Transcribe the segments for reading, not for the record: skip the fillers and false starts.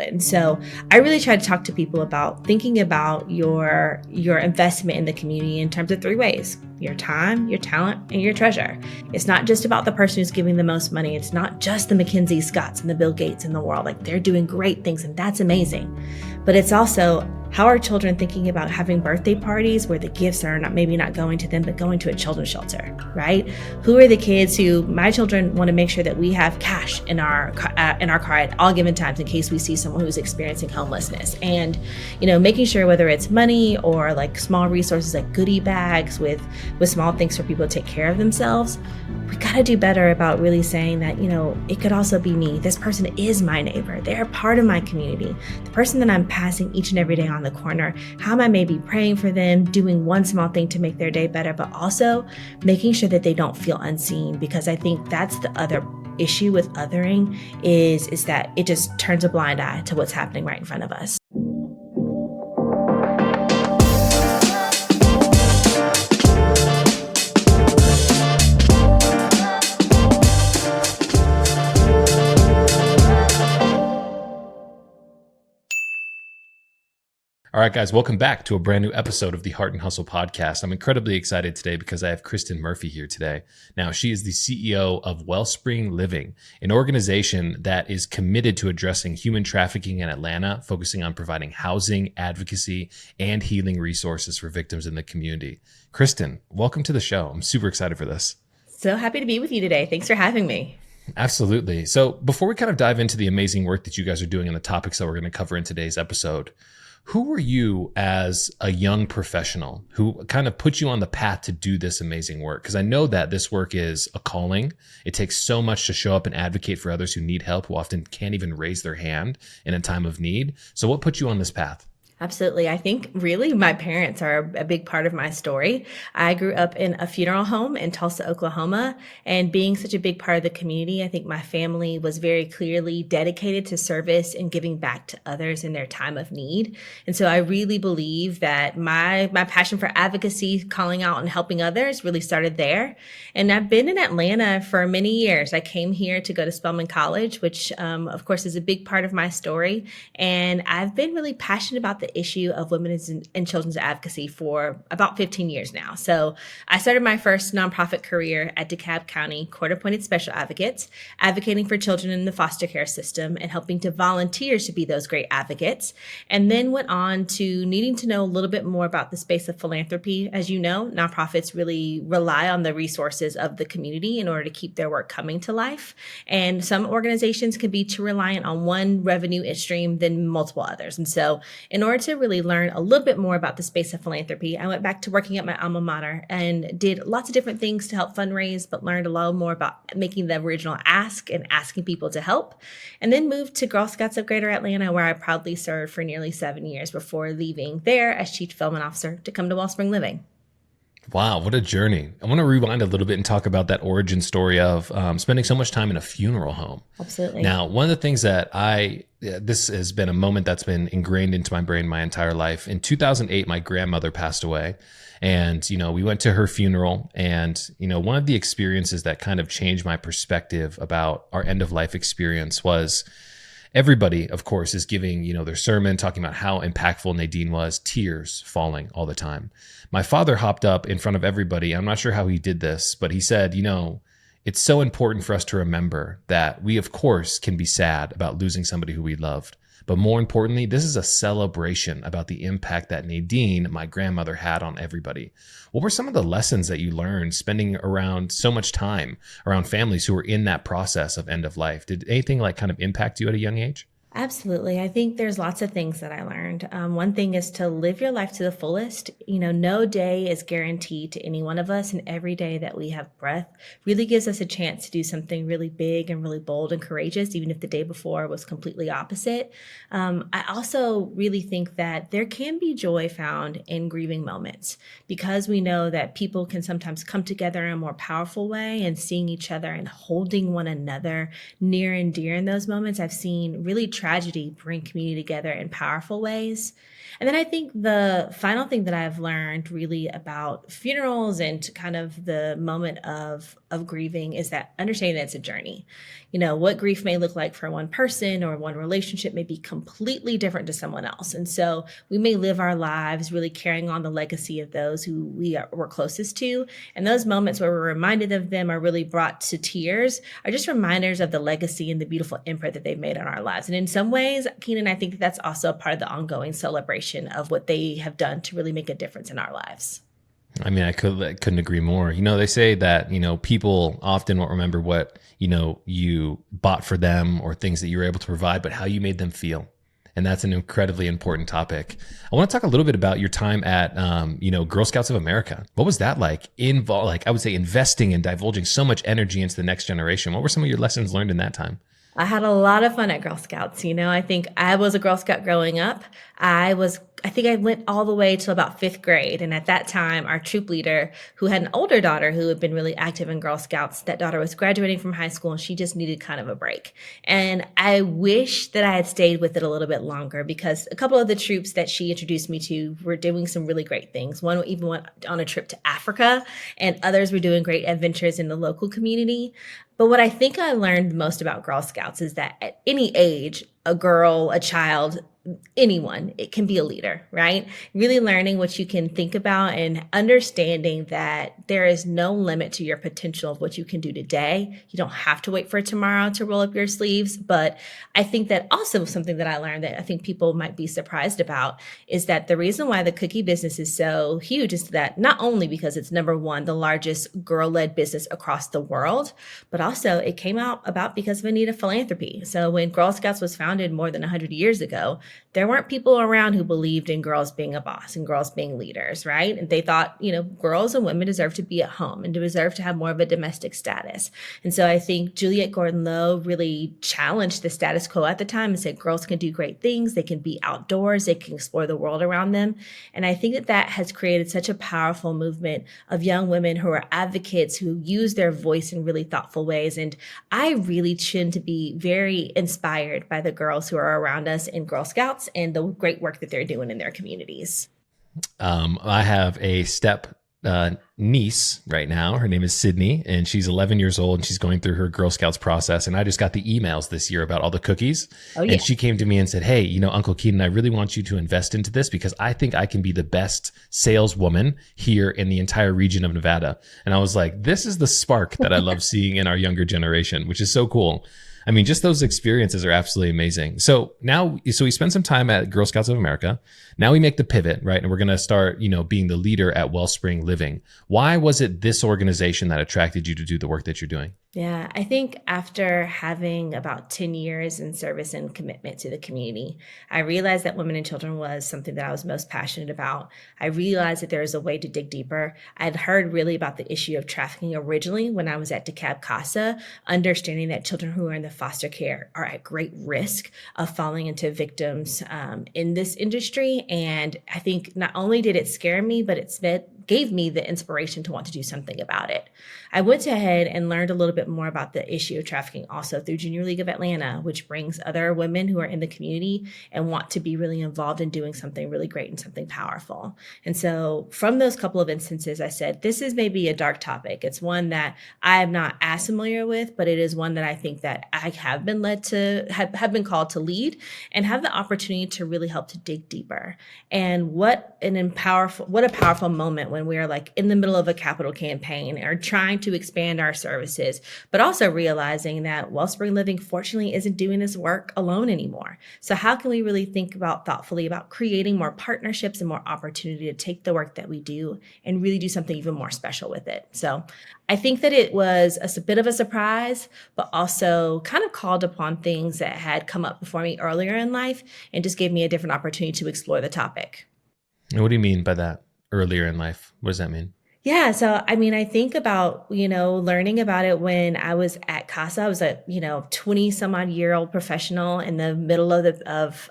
it. And so I really try to talk to people about thinking about your investment in the community in terms of three ways: your time, your talent, and your treasure. It's not just about the person who's giving the most money. It's not just the McKinsey Scotts and the Bill Gates in the world. Like, they're doing great things, and that's amazing. But it's also, how are children thinking about having birthday parties where the gifts are maybe not going to them, but going to a children's shelter, right? Who are the kids who, my children want to make sure that we have cash in our car at all given times in case we see someone who's experiencing homelessness. And, making sure, whether it's money or like small resources like goodie bags with small things for people to take care of themselves, we got to do better about really saying that, it could also be me. This person is my neighbor. They're part of my community. The person that I'm passing each and every day on the corner, how am I maybe praying for them, doing one small thing to make their day better, but also making sure that they don't feel unseen? Because I think that's the other issue with othering is that it just turns a blind eye to what's happening right in front of us. All right, guys, welcome back to a brand new episode of the Hart Hustle podcast. I'm incredibly excited today because I have Kristen Murphy here today. Now, she is the CEO of Wellspring Living, an organization that is committed to addressing human trafficking in Atlanta, focusing on providing housing, advocacy, and healing resources for victims in the community. Kristen, welcome to the show. I'm super excited for this. So happy to be with you today. Thanks for having me. Absolutely. So before we kind of dive into the amazing work that you guys are doing and the topics that we're going to cover in today's episode, who were you as a young professional who kind of put you on the path to do this amazing work? Because I know that this work is a calling. It takes so much to show up and advocate for others who need help, who often can't even raise their hand in a time of need. So what put you on this path? Absolutely. I think really my parents are a big part of my story. I grew up in a funeral home in Tulsa, Oklahoma, and being such a big part of the community, I think my family was very clearly dedicated to service and giving back to others in their time of need. And so I really believe that my passion for advocacy, calling out and helping others, really started there. And I've been in Atlanta for many years. I came here to go to Spelman College, which of course is a big part of my story. And I've been really passionate about the issue of women's and children's advocacy for about 15 years now. So I started my first nonprofit career at DeKalb County Court-Appointed Special Advocates, advocating for children in the foster care system and helping to volunteers to be those great advocates. And then went on to needing to know a little bit more about the space of philanthropy. As you know, nonprofits really rely on the resources of the community in order to keep their work coming to life. And some organizations can be too reliant on one revenue stream than multiple others. And so in order to really learn a little bit more about the space of philanthropy, I went back to working at my alma mater and did lots of different things to help fundraise, but learned a lot more about making the original ask and asking people to help. And then moved to Girl Scouts of Greater Atlanta, where I proudly served for nearly 7 years before leaving there as Chief Development Officer to come to Wellspring Living. Wow, what a journey. I want to rewind a little bit and talk about that origin story of spending so much time in a funeral home. Absolutely. Now, one of the things that this has been a moment that's been ingrained into my brain my entire life. In 2008, my grandmother passed away. And, we went to her funeral. And, one of the experiences that kind of changed my perspective about our end of life experience was everybody, of course, is giving, their sermon, talking about how impactful Nadine was, tears falling all the time. My father hopped up in front of everybody. I'm not sure how he did this, but he said, it's so important for us to remember that we, of course, can be sad about losing somebody who we loved. But more importantly, this is a celebration about the impact that Nadine, my grandmother, had on everybody. What were some of the lessons that you learned spending around so much time around families who were in that process of end of life? Did anything kind of impact you at a young age? Absolutely. I think there's lots of things that I learned. One thing is to live your life to the fullest. No day is guaranteed to any one of us, and every day that we have breath really gives us a chance to do something really big and really bold and courageous, even if the day before was completely opposite. I also really think that there can be joy found in grieving moments, because we know that people can sometimes come together in a more powerful way, and seeing each other and holding one another near and dear in those moments, I've seen really tragedy bring community together in powerful ways. And then I think the final thing that I've learned really about funerals and kind of the moment of grieving is that understanding that it's a journey. What grief may look like for one person or one relationship may be completely different to someone else. And so we may live our lives really carrying on the legacy of those who we're closest to. And those moments where we're reminded of them are really brought to tears are just reminders of the legacy and the beautiful imprint that they've made on our lives. And in some ways, Keenan, I think that's also a part of the ongoing celebration of what they have done to really make a difference in our lives. I mean, I couldn't agree more. They say that, people often won't remember what, you bought for them or things that you were able to provide, but how you made them feel. And that's an incredibly important topic. I want to talk a little bit about your time at, Girl Scouts of America. What was that like? I would say investing and divulging so much energy into the next generation. What were some of your lessons learned in that time? I had a lot of fun at Girl Scouts. I think I was a Girl Scout growing up. I think I went all the way till about fifth grade. And at that time, our troop leader, who had an older daughter who had been really active in Girl Scouts, that daughter was graduating from high school and she just needed kind of a break. And I wish that I had stayed with it a little bit longer because a couple of the troops that she introduced me to were doing some really great things. One even went on a trip to Africa and others were doing great adventures in the local community. But what I think I learned most about Girl Scouts is that at any age, a girl, a child, anyone, it can be a leader, right? Really learning what you can think about and understanding that there is no limit to your potential of what you can do today. You don't have to wait for tomorrow to roll up your sleeves. But I think that also something that I learned that I think people might be surprised about is that the reason why the cookie business is so huge is that not only because it's number one, the largest girl-led business across the world, but also it came out about because of a need of philanthropy. So when Girl Scouts was founded more than 100 years ago, there weren't people around who believed in girls being a boss and girls being leaders, right? And they thought, girls and women deserve to be at home and deserve to have more of a domestic status. And so I think Juliette Gordon Low really challenged the status quo at the time and said girls can do great things. They can be outdoors. They can explore the world around them. And I think that has created such a powerful movement of young women who are advocates who use their voice in really thoughtful ways. And I really tend to be very inspired by the girls who are around us in Girl Scouts and the great work that they're doing in their communities. I have a step niece right now. Her name is Sydney, and she's 11 years old, and she's going through her Girl Scouts process. And I just got the emails this year about all the cookies. Oh, yeah. And she came to me and said, hey, Uncle Keaton, I really want you to invest into this because I think I can be the best saleswoman here in the entire region of Nevada. And I was like, this is the spark that I love seeing in our younger generation, which is so cool. I mean, just those experiences are absolutely amazing. So we spend some time at Girl Scouts of America. Now we make the pivot, right? And we're going to start, being the leader at Wellspring Living. Why was it this organization that attracted you to do the work that you're doing? Yeah, I think after having about 10 years in service and commitment to the community, I realized that women and children was something that I was most passionate about. I realized that there is a way to dig deeper. I'd heard really about the issue of trafficking originally when I was at DeKalb Casa, understanding that children who are in the foster care are at great risk of falling into victims in this industry. And I think not only did it scare me, but it gave me the inspiration to want to do something about it. I went ahead and learned a little bit more about the issue of trafficking also through Junior League of Atlanta, which brings other women who are in the community and want to be really involved in doing something really great and something powerful. And so from those couple of instances, I said, this is maybe a dark topic. It's one that I am not as familiar with, but it is one that I think that I have been led to, have been called to lead and have the opportunity to really help to dig deeper. And what a powerful moment when we are like in the middle of a capital campaign or trying to expand our services, but also realizing that Wellspring Living fortunately isn't doing this work alone anymore. So how can we really think thoughtfully about creating more partnerships and more opportunity to take the work that we do and really do something even more special with it? So I think that it was a bit of a surprise, but also kind of called upon things that had come up before me earlier in life and just gave me a different opportunity to explore the topic. And what do you mean by that? Earlier in life? What does that mean? Yeah. So, I mean, I think about, learning about it when I was at CASA. I was a, 20 some odd year old professional in the middle of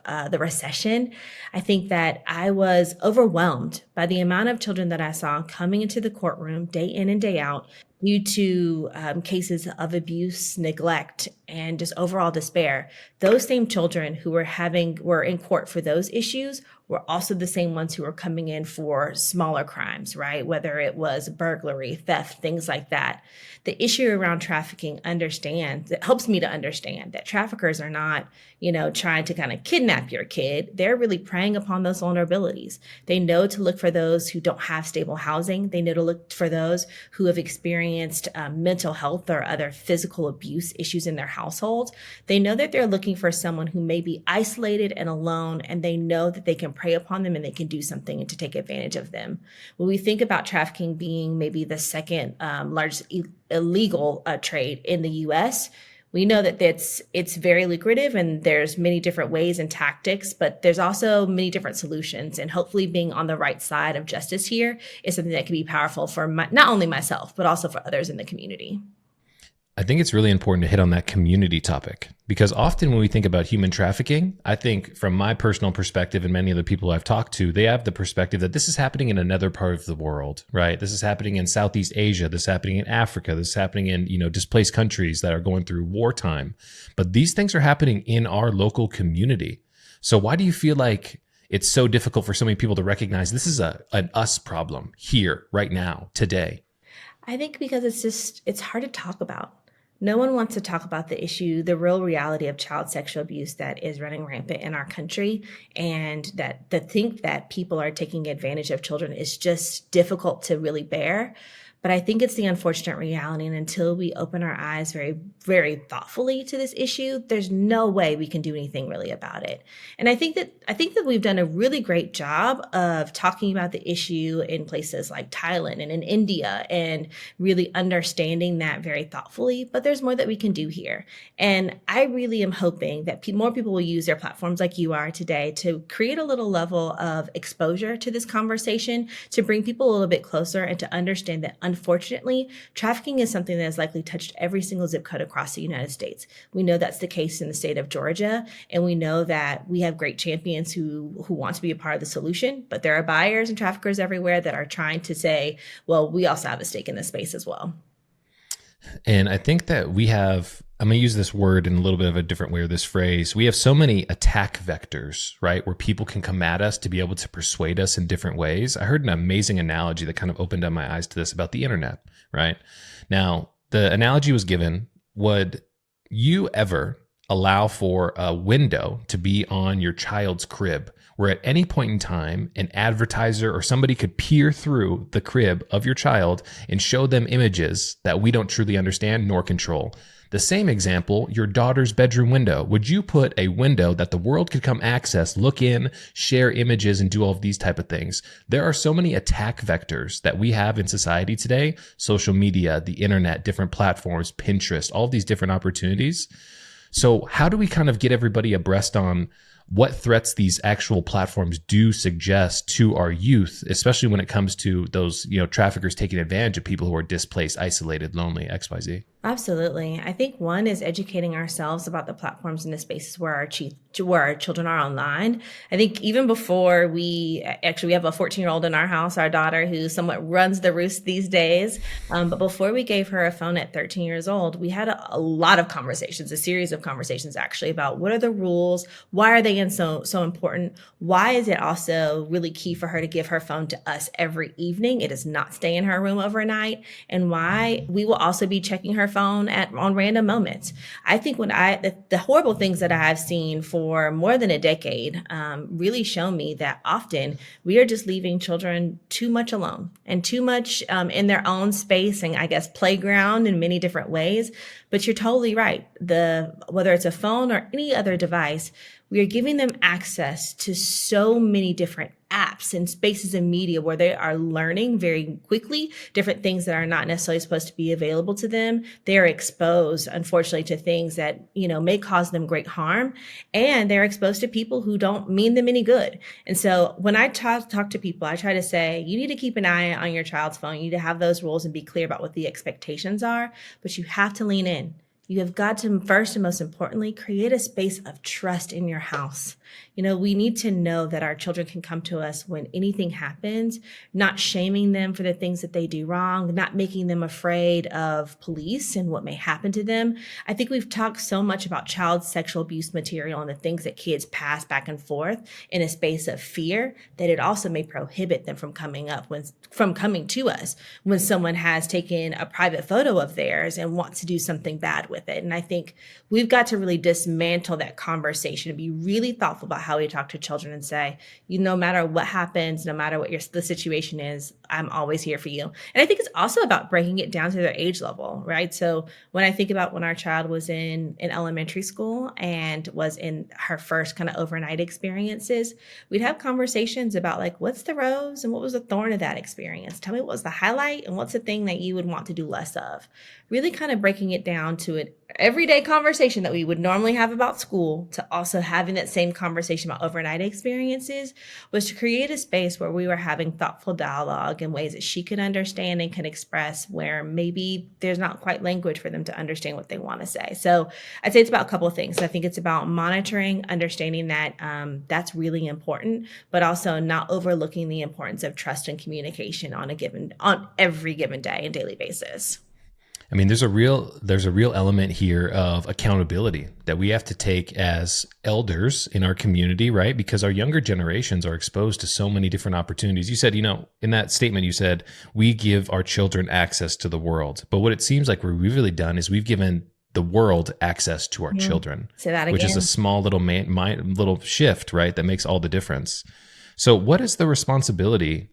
the recession. I think that I was overwhelmed by the amount of children that I saw coming into the courtroom day in and day out, due to cases of abuse, neglect, and just overall despair. Those same children who were in court for those issues were also the same ones who were coming in for smaller crimes, right? Whether it was burglary, theft, things like that. The issue around trafficking it helps me to understand that traffickers are not, trying to kind of kidnap your kid. They're really preying upon those vulnerabilities. They know to look for those who don't have stable housing. They know to look for those who have experienced mental health or other physical abuse issues in their household. They know that they're looking for someone who may be isolated and alone, and they know that they can prey upon them and they can do something to take advantage of them. When we think about trafficking being maybe the second largest illegal trade in the U.S., we know that it's very lucrative and there's many different ways and tactics, but there's also many different solutions. And hopefully being on the right side of justice here is something that can be powerful for not only myself, but also for others in the community. I think it's really important to hit on that community topic because often when we think about human trafficking, I think from my personal perspective and many of the people I've talked to, they have the perspective that this is happening in another part of the world, right? This is happening in Southeast Asia. This is happening in Africa. This is happening in, displaced countries that are going through wartime. But these things are happening in our local community. So why do you feel like it's so difficult for so many people to recognize this is an us problem here, right now, today? I think because it's hard to talk about. No one wants to talk about the issue, the real reality of child sexual abuse that is running rampant in our country, and that to think that people are taking advantage of children is just difficult to really bear. But I think it's the unfortunate reality. And until we open our eyes very, very thoughtfully to this issue, there's no way we can do anything really about it. And I think that we've done a really great job of talking about the issue in places like Thailand and in India and really understanding that very thoughtfully. But there's more that we can do here. And I really am hoping that more people will use their platforms like you are today to create a little level of exposure to this conversation, to bring people a little bit closer and to understand that unfortunately, trafficking is something that has likely touched every single zip code across the United States. We know that's the case in the state of Georgia, and we know that we have great champions who want to be a part of the solution, but there are buyers and traffickers everywhere that are trying to say, well, we also have a stake in this space as well. And I think that I'm going to use this word in a little bit of a different way, or this phrase. We have so many attack vectors, right? Where people can come at us to be able to persuade us in different ways. I heard an amazing analogy that kind of opened up my eyes to this about the internet, right? Now, the analogy was given, would you ever allow for a window to be on your child's crib where at any point in time, an advertiser or somebody could peer through the crib of your child and show them images that we don't truly understand nor control? The same example, your daughter's bedroom window. Would you put a window that the world could come access, look in, share images, and do all of these type of things? There are so many attack vectors that we have in society today: social media, the internet, different platforms, Pinterest, all of these different opportunities. So how do we kind of get everybody abreast on what threats these actual platforms do suggest to our youth, especially when it comes to those, traffickers taking advantage of people who are displaced, isolated, lonely, XYZ? Absolutely. I think one is educating ourselves about the platforms and the spaces where our children are online. I think even before we have a 14-year-old in our house, our daughter, who somewhat runs the roost these days. But before we gave her a phone at 13 years old, we had a lot of conversations, a series of conversations actually, about what are the rules? Why are they so important? Why is it also really key for her to give her phone to us every evening? It does not stay in her room overnight. And why we will also be checking her phone on random moments. I think the horrible things that I've seen for more than a decade really show me that often we are just leaving children too much alone and too much in their own space and I guess playground in many different ways. But you're totally right. Whether it's a phone or any other device, we are giving them access to so many different apps and spaces and media where they are learning very quickly different things that are not necessarily supposed to be available to them. They are exposed, unfortunately, to things that, may cause them great harm. And they're exposed to people who don't mean them any good. And so when I talk to people, I try to say, you need to keep an eye on your child's phone. You need to have those rules and be clear about what the expectations are, but you have to lean in. You have got to, first and most importantly, create a space of trust in your house. We need to know that our children can come to us when anything happens, not shaming them for the things that they do wrong, not making them afraid of police and what may happen to them. I think we've talked so much about child sexual abuse material and the things that kids pass back and forth in a space of fear that it also may prohibit them from coming to us when someone has taken a private photo of theirs and wants to do something bad with it. And I think we've got to really dismantle that conversation and be really thoughtful about how we talk to children and say, no matter what happens, no matter what the situation is, I'm always here for you. And I think it's also about breaking it down to their age level, right? So when I think about when our child was in elementary school and was in her first kind of overnight experiences, we'd have conversations about like, what's the rose and what was the thorn of that experience? Tell me what was the highlight and what's the thing that you would want to do less of? Really kind of breaking it down to an everyday conversation that we would normally have about school to also having that same conversation about overnight experiences was to create a space where we were having thoughtful dialogue in ways that she could understand and can express where maybe there's not quite language for them to understand what they want to say. So I'd say it's about a couple of things. I think it's about monitoring, understanding that that's really important, but also not overlooking the importance of trust and communication on every given day and daily basis. I mean, there's a real element here of accountability that we have to take as elders in our community, right? Because our younger generations are exposed to so many different opportunities. You said, in that statement, you said, we give our children access to the world. But what it seems like what we've really done is we've given the world access to our children. Say that again. Which is a small little shift, right? That makes all the difference. So what is the responsibility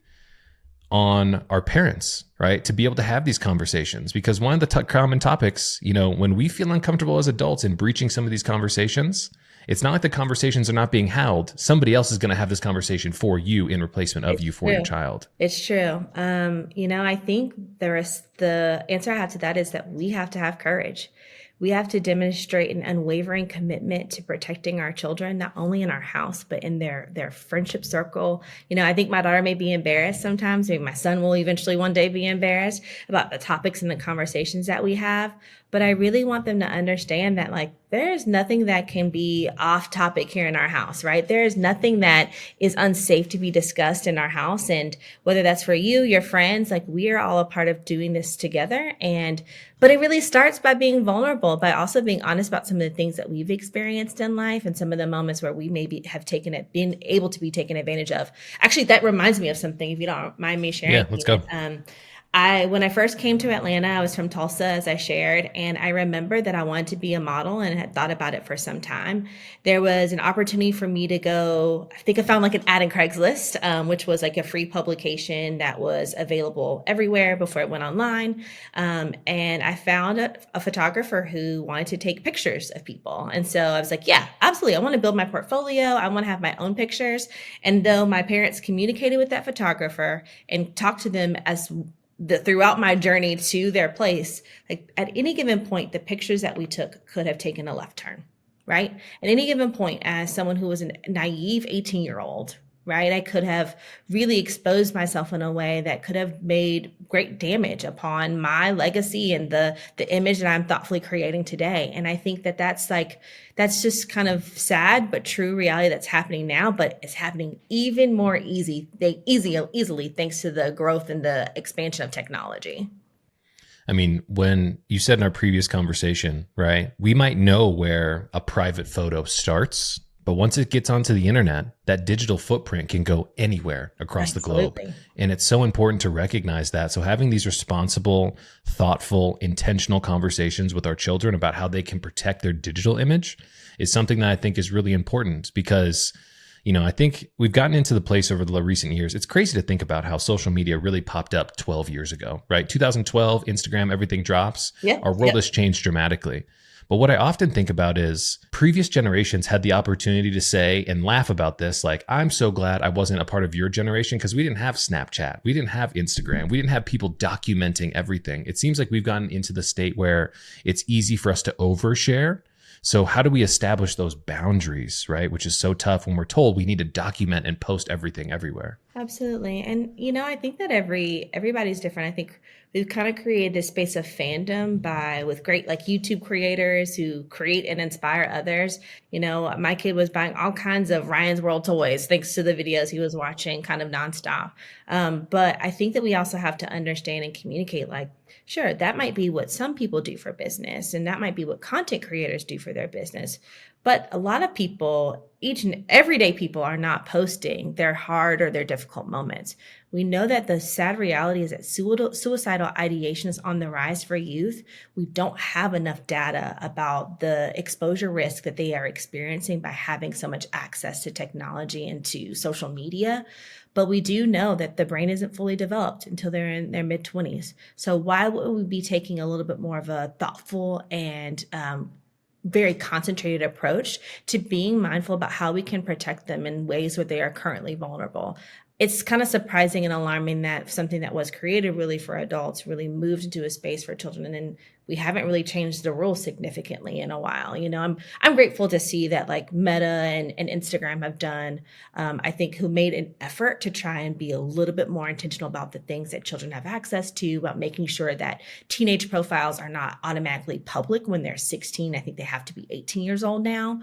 on our parents, right, to be able to have these conversations? Because one of the common topics, when we feel uncomfortable as adults in breaching some of these conversations, it's not like the conversations are not being held. Somebody else is going to have this conversation for you in replacement of you for your child. It's true. I think the answer I have to that is that we have to have courage. We have to demonstrate an unwavering commitment to protecting our children, not only in our house, but in their friendship circle. I think my daughter may be embarrassed sometimes. Maybe my son will eventually one day be embarrassed about the topics and the conversations that we have. But I really want them to understand that there's nothing that can be off topic here in our house, right? There is nothing that is unsafe to be discussed in our house. And whether that's for you, your friends, we are all a part of doing this together. But it really starts by being vulnerable, by also being honest about some of the things that we've experienced in life and some of the moments where we maybe have been able to be taken advantage of. Actually, that reminds me of something, if you don't mind me sharing. Yeah, let's go. When I first came to Atlanta, I was from Tulsa, as I shared, and I remember that I wanted to be a model and had thought about it for some time. There was an opportunity for me to go, I think I found an ad in Craigslist, which was a free publication that was available everywhere before it went online. And I found a photographer who wanted to take pictures of people. And so I was like, yeah, absolutely. I want to build my portfolio. I want to have my own pictures. And though my parents communicated with that photographer and talked to them throughout my journey to their place, at any given point, the pictures that we took could have taken a left turn, right? At any given point, as someone who was a naive 18-year-old, right, I could have really exposed myself in a way that could have made great damage upon my legacy and the image that I'm thoughtfully creating today. And I think that's just kind of sad, but true reality that's happening now, but it's happening even more easily thanks to the growth and the expansion of technology. I mean, when you said in our previous conversation, right, we might know where a private photo starts, but once it gets onto the internet, that digital footprint can go anywhere across the globe. And it's so important to recognize that. So having these responsible, thoughtful, intentional conversations with our children about how they can protect their digital image is something that I think is really important because, I think we've gotten into the place over the recent years. It's crazy to think about how social media really popped up 12 years ago, right? 2012, Instagram, everything drops. Yeah. Our world has changed dramatically. But what I often think about is previous generations had the opportunity to say and laugh about this. I'm so glad I wasn't a part of your generation because we didn't have Snapchat. We didn't have Instagram. We didn't have people documenting everything. It seems like we've gotten into the state where it's easy for us to overshare. So how do we establish those boundaries, right? Which is so tough when we're told we need to document and post everything everywhere. Absolutely. And I think that everybody's different. I think we've kind of created this space of fandom by with great like YouTube creators who create and inspire others. My kid was buying all kinds of Ryan's World toys thanks to the videos he was watching kind of nonstop. But I think that we also have to understand and communicate like, sure, that might be what some people do for business, and that might be what content creators do for their business. But a lot of people, each and everyday people, are not posting their hard or their difficult moments. We know that the sad reality is that suicidal ideation is on the rise for youth. We don't have enough data about the exposure risk that they are experiencing by having so much access to technology and to social media. But we do know that the brain isn't fully developed until they're in their mid 20s. So why would we be taking a little bit more of a thoughtful and very concentrated approach to being mindful about how we can protect them in ways where they are currently vulnerable? It's kind of surprising and alarming that something that was created really for adults really moved into a space for children, and then we haven't really changed the rules significantly in a while. I'm grateful to see that like Meta and Instagram have done, I think, who made an effort to try and be a little bit more intentional about the things that children have access to, about making sure that teenage profiles are not automatically public when they're 16. I think they have to be 18 years old now.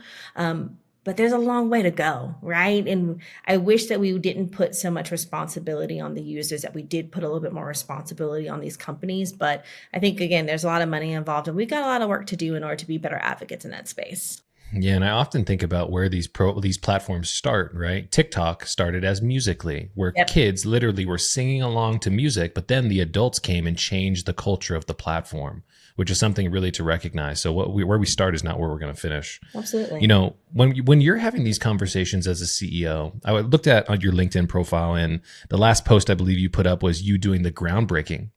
But there's a long way to go, right? And I wish that we didn't put so much responsibility on the users, that we did put a little bit more responsibility on these companies. But I think, again, there's a lot of money involved, and we've got a lot of work to do in order to be better advocates in that space. Yeah, and I often think about where these platforms start, right? TikTok started as Musical.ly, where Yep. kids literally were singing along to music, but then the adults came and changed the culture of the platform, which is something really to recognize. So where we start is not where we're going to finish. Absolutely. When you're having these conversations as a CEO, I looked at on your LinkedIn profile, and the last post I believe you put up was you doing the groundbreaking,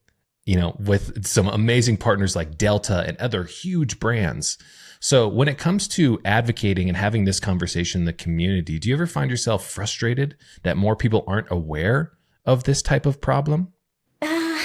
with some amazing partners like Delta and other huge brands. So when it comes to advocating and having this conversation in the community, do you ever find yourself frustrated that more people aren't aware of this type of problem?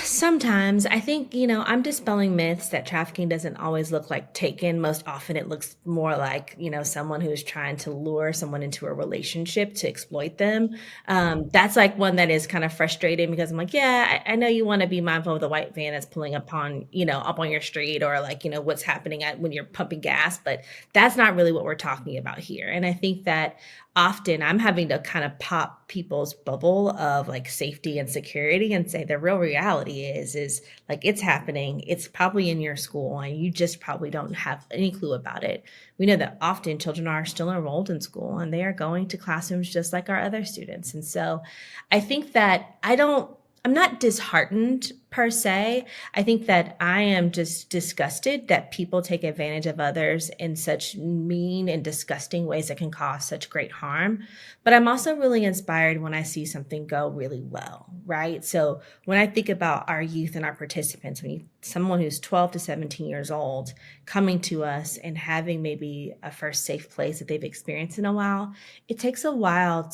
Sometimes I think, I'm dispelling myths that trafficking doesn't always look like taken. Most often it looks more like, someone who's trying to lure someone into a relationship to exploit them. That's like one that is kind of frustrating because I'm like, yeah, I know you want to be mindful of the white van that's pulling up on your street, or like, what's happening when you're pumping gas, but that's not really what we're talking about here. And I think that often I'm having to kind of pop people's bubble of like safety and security and say the real reality is like it's happening. It's probably in your school and you just probably don't have any clue about it. We know that often children are still enrolled in school and they are going to classrooms just like our other students. And so I think that I'm not disheartened per se. I think that I am just disgusted that people take advantage of others in such mean and disgusting ways that can cause such great harm. But I'm also really inspired when I see something go really well, right? So when I think about our youth and our participants, someone who's 12 to 17 years old coming to us and having maybe a first safe place that they've experienced in a while, it takes a while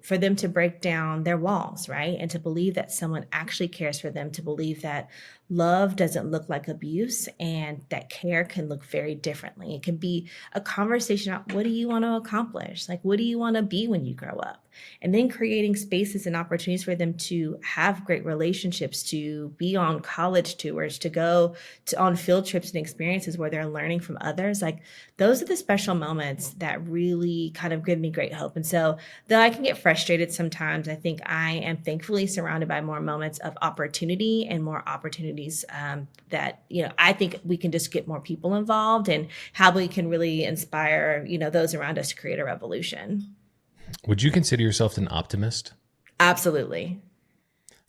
for them to break down their walls, right? And to believe that someone actually cares for them, to believe that love doesn't look like abuse and that care can look very differently. It can be a conversation about what do you want to accomplish? Like, what do you want to be when you grow up? And then creating spaces and opportunities for them to have great relationships, to be on college tours, to go on field trips and experiences where they're learning from others. Like, those are the special moments that really kind of give me great hope. And so though I can get frustrated sometimes, I think I am thankfully surrounded by more moments of opportunity and more opportunities that, I think we can just get more people involved and how we can really inspire, those around us to create a revolution. Would you consider yourself an optimist? Absolutely.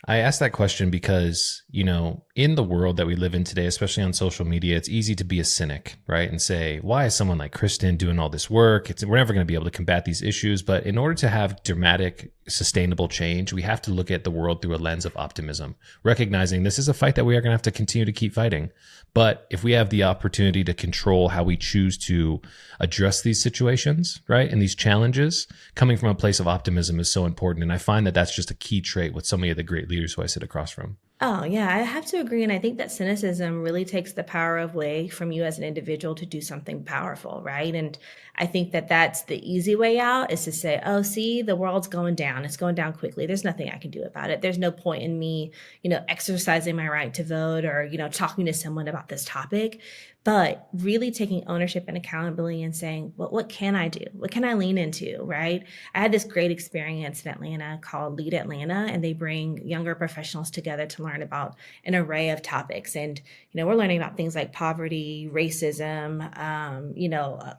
I asked that question because, in the world that we live in today, especially on social media, it's easy to be a cynic, right? And say, why is someone like Kristen doing all this work? We're never going to be able to combat these issues. But in order to have dramatic, sustainable change, we have to look at the world through a lens of optimism, recognizing this is a fight that we are going to have to continue to keep fighting. But if we have the opportunity to control how we choose to address these situations, right, and these challenges, coming from a place of optimism is so important. And I find that that's just a key trait with so many of the great leaders who I sit across from. Oh, yeah, I have to agree. And I think that cynicism really takes the power away from you as an individual to do something powerful, right? And I think that that's the easy way out is to say, oh, see, the world's going down. It's going down quickly. There's nothing I can do about it. There's no point in me, exercising my right to vote or, talking to someone about this topic. But really taking ownership and accountability and saying, well, what can I do? What can I lean into, right? I had this great experience in Atlanta called Lead Atlanta, and they bring younger professionals together to learn about an array of topics. And, we're learning about things like poverty, racism,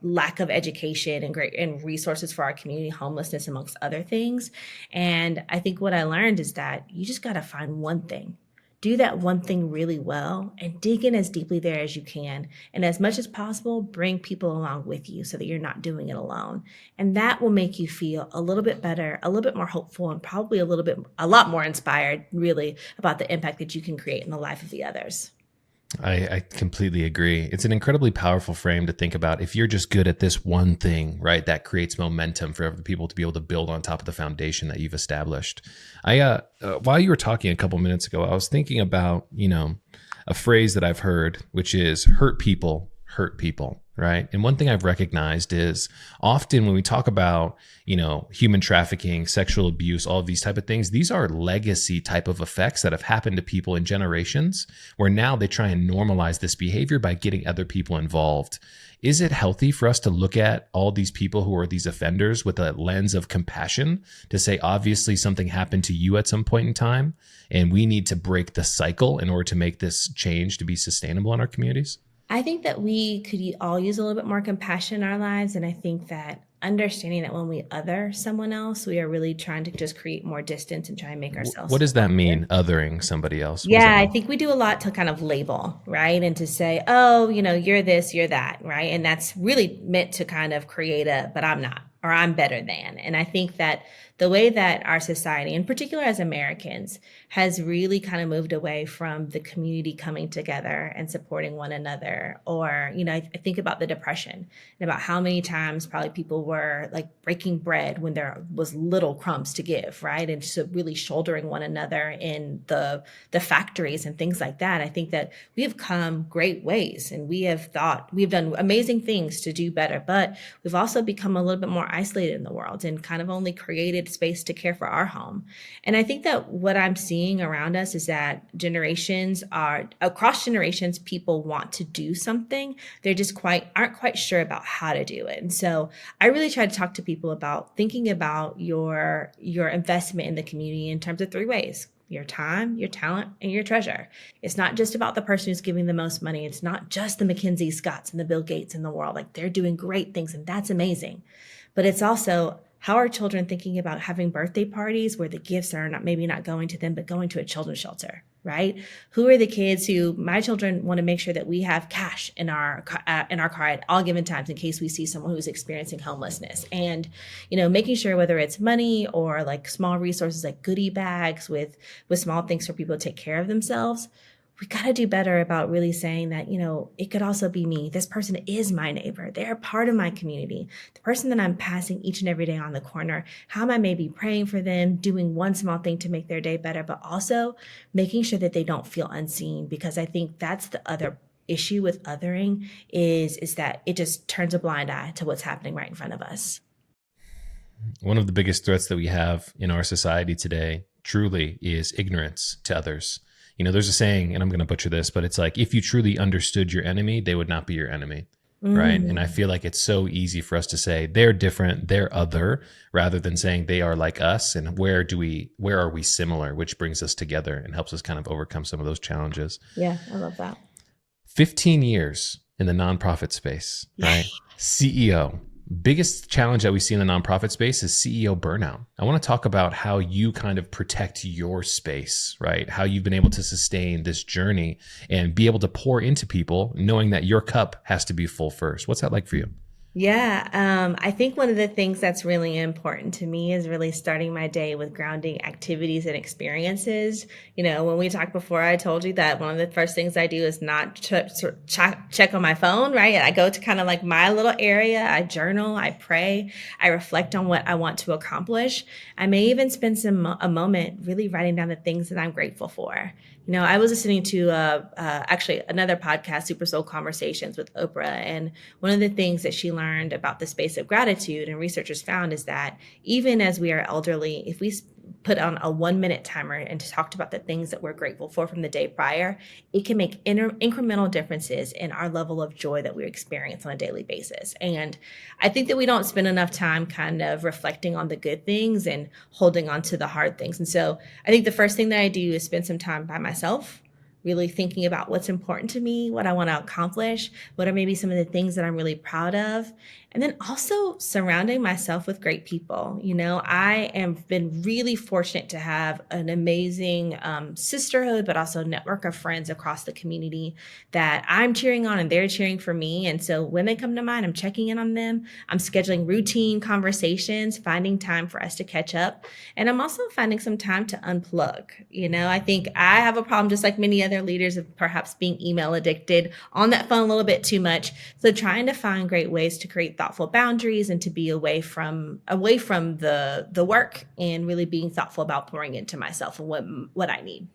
lack of education and resources for our community, homelessness, amongst other things. And I think what I learned is that you just got to find one thing. Do that one thing really well and dig in as deeply there as you can. And as much as possible, bring people along with you so that you're not doing it alone. And that will make you feel a little bit better, a little bit more hopeful, and probably a lot more inspired, really, about the impact that you can create in the life of the others. I completely agree. It's an incredibly powerful frame to think about. If you're just good at this one thing, right, that creates momentum for other people to be able to build on top of the foundation that you've established. While you were talking a couple minutes ago, I was thinking about, a phrase that I've heard, which is hurt people, right? And one thing I've recognized is often when we talk about, human trafficking, sexual abuse, all of these type of things, these are legacy type of effects that have happened to people in generations where now they try and normalize this behavior by getting other people involved. Is it healthy for us to look at all these people who are these offenders with a lens of compassion to say, obviously something happened to you at some point in time, and we need to break the cycle in order to make this change to be sustainable in our communities? I think that we could all use a little bit more compassion in our lives. And I think that understanding that when we other someone else, we are really trying to just create more distance and try and make ourselves. What does that mean, othering somebody else? What does Yeah, that I mean? think we do a lot to kind of label, right? And to say, oh, you're this, you're that, right? And that's really meant to kind of create but I'm not, or I'm better than. And I think that the way that our society, in particular as Americans, has really kind of moved away from the community coming together and supporting one another. Or, I think about the Depression and about how many times probably people were like breaking bread when there was little crumbs to give, right? And so really shouldering one another in the factories and things like that. I think that we have come great ways and we've done amazing things to do better, but we've also become a little bit more isolated in the world and kind of only created space to care for our home. And I think that what I'm seeing around us is that across generations, people want to do something. They're just aren't quite sure about how to do it. And so I really try to talk to people about thinking about your investment in the community in terms of three ways: your time, your talent, and your treasure. It's not just about the person who's giving the most money. It's not just the McKinsey Scotts and the Bill Gates in the world. Like, they're doing great things and that's amazing. But it's also, how are children thinking about having birthday parties where the gifts are maybe not going to them, but going to a children's shelter, right? Who are the kids my children want to make sure that we have cash in our car at all given times in case we see someone who's experiencing homelessness. And, making sure whether it's money or like small resources like goodie bags with small things for people to take care of themselves. We got to do better about really saying that, it could also be me. This person is my neighbor. They're part of my community. The person that I'm passing each and every day on the corner, how am I maybe praying for them, doing one small thing to make their day better, but also making sure that they don't feel unseen? Because I think that's the other issue with othering is that it just turns a blind eye to what's happening right in front of us. One of the biggest threats that we have in our society today truly is ignorance to others. There's a saying, and I'm going to butcher this, but it's like, if you truly understood your enemy, they would not be your enemy. Right. And I feel like it's so easy for us to say they're different, they're other, rather than saying they are like us. And where are we similar, which brings us together and helps us kind of overcome some of those challenges. Yeah, I love that. 15 years in the nonprofit space, right? CEO. Biggest challenge that we see in the nonprofit space is CEO burnout. I want to talk about how you kind of protect your space, right? How you've been able to sustain this journey and be able to pour into people knowing that your cup has to be full first. What's that like for you? Yeah, I think one of the things that's really important to me is really starting my day with grounding activities and experiences. You know, when we talked before, I told you that one of the first things I do is not check on my phone, right? I go to kind of like my little area, I journal, I pray, I reflect on what I want to accomplish. I may even spend a moment really writing down the things that I'm grateful for. You know, I was listening to actually another podcast, Super Soul Conversations with Oprah, and one of the things that she learned about the space of gratitude and researchers found is that even as we are elderly, if we put on a 1 minute timer and talked about the things that we're grateful for from the day prior, it can make incremental differences in our level of joy that we experience on a daily basis. And I think that we don't spend enough time kind of reflecting on the good things and holding on to the hard things. And so I think the first thing that I do is spend some time by myself, really thinking about what's important to me, what I want to accomplish, what are maybe some of the things that I'm really proud of. And then also surrounding myself with great people. You know, I have been really fortunate to have an amazing sisterhood, but also network of friends across the community that I'm cheering on and they're cheering for me. And so when they come to mind, I'm checking in on them. I'm scheduling routine conversations, finding time for us to catch up. And I'm also finding some time to unplug. You know, I think I have a problem, just like many other leaders, of perhaps being email addicted, on that phone a little bit too much. So trying to find great ways to create thoughtful boundaries and to be away from the work and really being thoughtful about pouring into myself and what I need.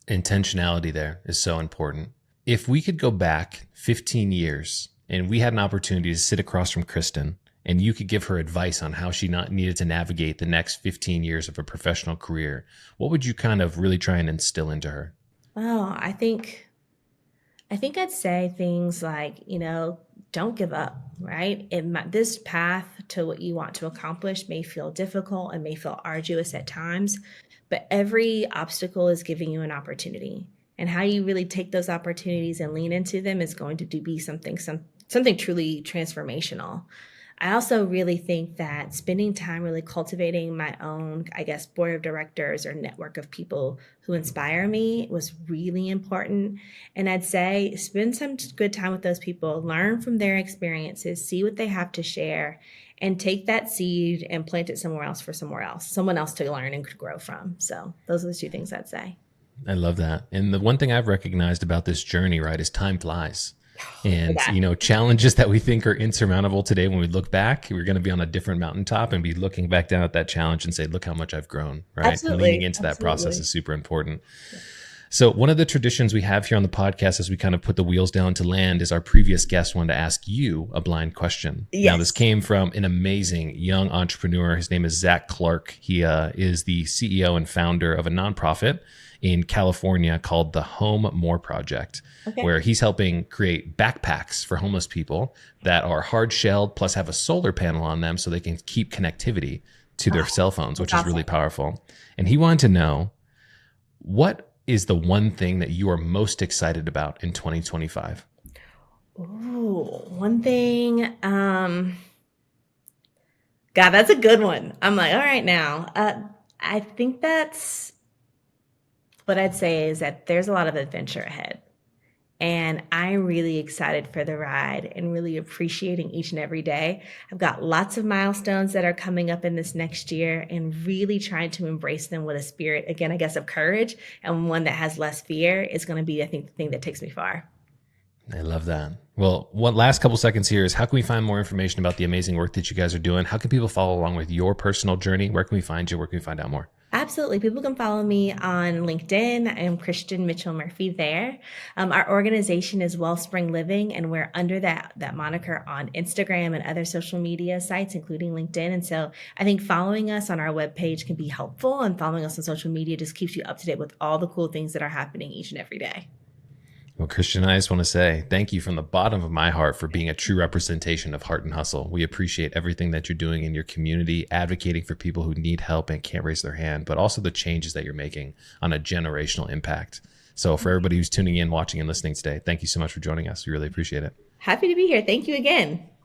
Intentionality there is so important. If we could go back 15 years and we had an opportunity to sit across from Kristen and you could give her advice on how she not needed to navigate the next 15 years of a professional career, what would you kind of really try and instill into her? Oh, I think I'd say things like, you know, don't give up, right? This path to what you want to accomplish may feel difficult and may feel arduous at times, but every obstacle is giving you an opportunity. And how you really take those opportunities and lean into them is going to be something truly transformational. I also really think that spending time really cultivating my own, I guess, board of directors or network of people who inspire me was really important. And I'd say spend some good time with those people, learn from their experiences, see what they have to share, and take that seed and plant it somewhere else for someone else to learn and grow from. So those are the two things I'd say. I love that. And the one thing I've recognized about this journey, right, is time flies. And, Yeah, you know, challenges that we think are insurmountable today, when we look back, we're going to be on a different mountaintop and be looking back down at that challenge and say, look how much I've grown, right? And leaning absolutely. into that process Absolutely. is super important. So one of the traditions we have here on the podcast as we kind of put the wheels down to land is our previous guest wanted to ask you a blind question. Now, this Yes. came from an amazing young entrepreneur. His name is Zach Clark. He is the CEO and founder of a nonprofit in California called the Home More Project, Okay. where he's helping create backpacks for homeless people that are hard shelled plus have a solar panel on them so they can keep connectivity to their cell phones, That's which is really awesome. powerful. And he wanted to know, what is the one thing that you are most excited about in 2025? Ooh, one thing. God, that's a good one. I'm like, all right now. I think that's what I'd say is that there's a lot of adventure ahead. And I'm really excited for the ride and really appreciating each and every day. I've got lots of milestones that are coming up in this next year and really trying to embrace them with a spirit, again, I guess, of courage, and one that has less fear is going to be, I think, the thing that takes me far. I love that. Well, one last couple seconds here is, how can we find more information about the amazing work that you guys are doing? How can people follow along with your personal journey? Where can we find you? Where can we find out more? Absolutely. People can follow me on LinkedIn. I am Christian Mitchell Murphy there. Our organization is Wellspring Living, and we're under that moniker on Instagram and other social media sites, including LinkedIn. And so I think following us on our webpage can be helpful, and following us on social media just keeps you up to date with all the cool things that are happening each and every day. Well, Christian, I just want to say thank you from the bottom of my heart for being a true representation of Heart and Hustle. We appreciate everything that you're doing in your community, advocating for people who need help and can't raise their hand, but also the changes that you're making on a generational impact. So for everybody who's tuning in, watching, and listening today, thank you so much for joining us. We really appreciate it. Happy to be here. Thank you again.